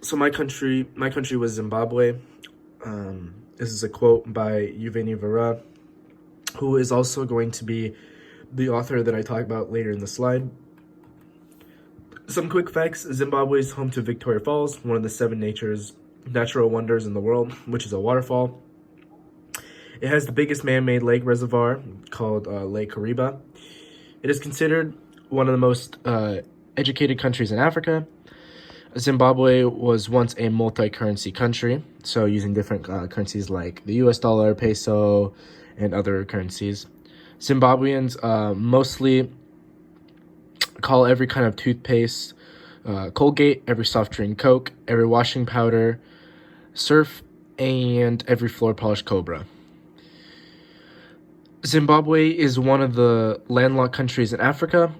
So my country was Zimbabwe. This is a quote by Yuveni Vera, who is also going to be the author that I talk about later in the slide. Some quick facts: Zimbabwe is home to Victoria Falls, one of the seven natural wonders in the world, which is a waterfall. It has the biggest man-made lake reservoir called Lake Kariba. It is considered one of the most educated countries in Africa. Zimbabwe was once a multi-currency country, so using different currencies like the US dollar, peso, and other currencies. Zimbabweans mostly call every kind of toothpaste Colgate, every soft drink Coke, every washing powder Surf, and every floor polish Cobra. Zimbabwe is one of the landlocked countries in Africa.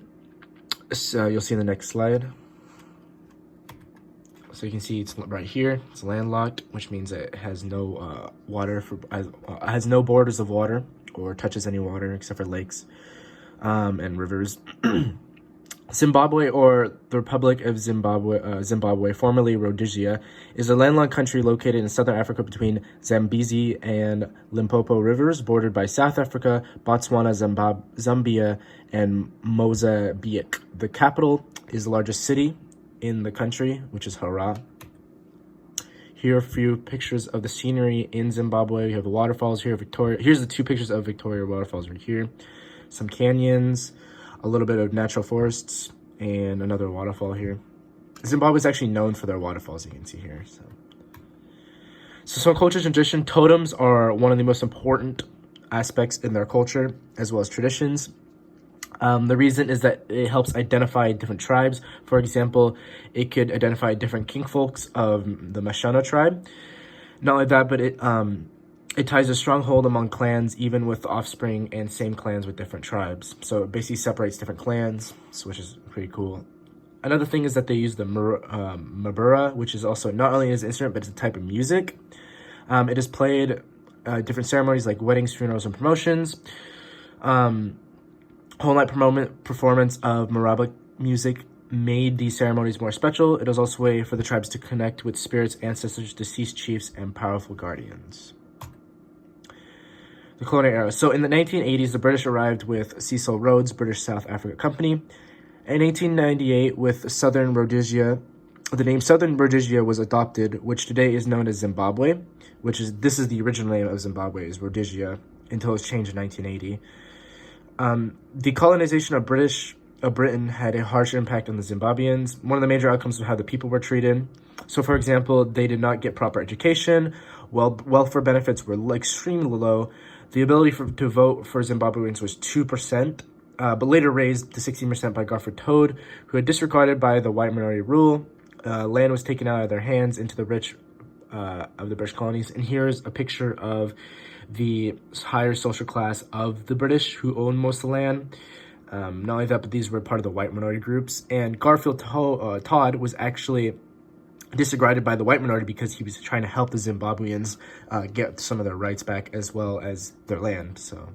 So you'll see in the next slide. So you can see it's right here. It's landlocked, which means it has no has no borders of water or touches any water except for lakes and rivers. Zimbabwe, or the Republic of Zimbabwe, formerly Rhodesia, is a landlocked country located in southern Africa between Zambezi and Limpopo rivers, bordered by South Africa, Botswana, Zambia, and Mozambique. The capital is the largest city in the country, which is Harare. Here are a few pictures of the scenery in Zimbabwe. You have the waterfalls here, Victoria. Here's the two pictures of Victoria waterfalls right here. Some canyons, a little bit of natural forests, and another waterfall here. Zimbabwe is actually known for their waterfalls, you can see here. So some culture tradition, totems are one of the most important aspects in their culture, as well as traditions. The reason is that it helps identify different tribes. For example, it could identify different kingfolks of the Mashana tribe. Not only that, but it ties a stronghold among clans, even with offspring and same clans with different tribes. So it basically separates different clans, which is pretty cool. Another thing is that they use the mabura, which is also not only an instrument, but it's a type of music. It is played different ceremonies like weddings, funerals, and promotions. Whole night performance of maraba music made these ceremonies more special. It was also a way for the tribes to connect with spirits, ancestors, deceased chiefs, and powerful guardians. The colonial era. So in the 1980s, the British arrived with Cecil Rhodes, British South Africa Company. In 1898, with Southern Rhodesia, the name Southern Rhodesia was adopted, which today is known as Zimbabwe, this is the original name of Zimbabwe, is Rhodesia, until it was changed in 1980. The colonization of Britain had a harsh impact on the Zimbabweans. One of the major outcomes was how the people were treated. So, for example, they did not get proper education. Welfare benefits were extremely low. The ability to vote for Zimbabweans was 2%, but later raised to 16% by Garfield Toad, who had disregarded by the white minority rule. Land was taken out of their hands into the rich of the British colonies. And here's a picture of the higher social class of the British who owned most of the land. Not only that, but these were part of the white minority groups. And Garfield Todd was actually disregarded by the white minority because he was trying to help the Zimbabweans get some of their rights back as well as their land. So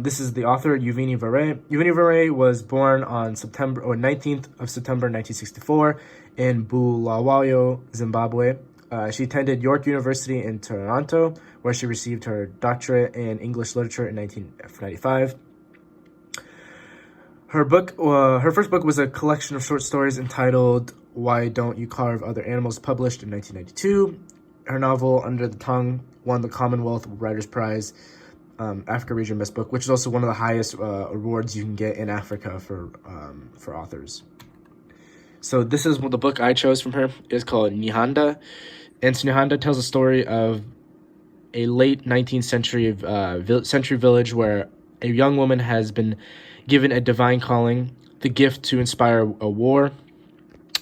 this is the author, Yuveni Vera. Yuveni Vera was born on 19th of September 1964 in Bulawayo, Zimbabwe. She attended York University in Toronto, where she received her doctorate in English literature in 1995. Her first book was a collection of short stories entitled Why Don't You Carve Other Animals, published in 1992. Her novel, Under the Tongue, won the Commonwealth Writers' Prize, Africa Region Best Book, which is also one of the highest awards you can get in Africa for authors. So this is the book I chose from her. It's called Nihanda. And Nihanda tells a story of a late 19th century village where a young woman has been given a divine calling, the gift to inspire a war,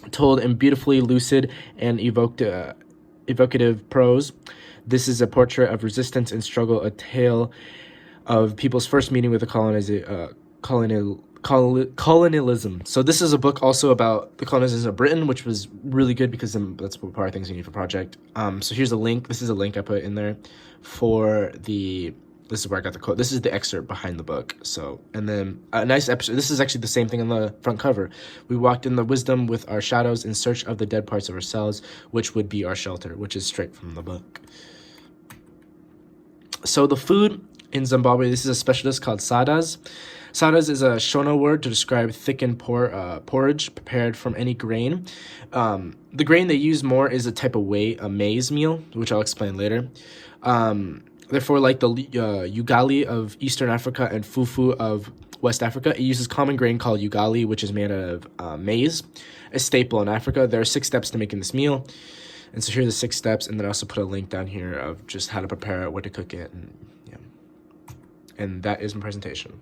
told in beautifully lucid and evocative prose. This is a portrait of resistance and struggle, a tale of people's first meeting with the colonialism. So this is a book also about the colonization of Britain, which was really good because that's part of things you need for project. So here's a link. This is a link I put in there for the This is where I got the quote. This is the excerpt behind the book. So, and then a nice episode. This is actually the same thing on the front cover. We walked in the wisdom with our shadows in search of the dead parts of ourselves, which would be our shelter, which is straight from the book. So the food in Zimbabwe, this is a special dish called sadas. Sadas is a Shona word to describe thickened porridge prepared from any grain. The grain they use more is a type of a maize meal, which I'll explain later. Therefore, like the ugali of Eastern Africa and fufu of West Africa, it uses common grain called ugali, which is made out of maize, a staple in Africa. There are 6 steps to making this meal. And so here are the 6 steps, and then I also put a link down here of just how to prepare it, what to cook it, and yeah. And that is my presentation.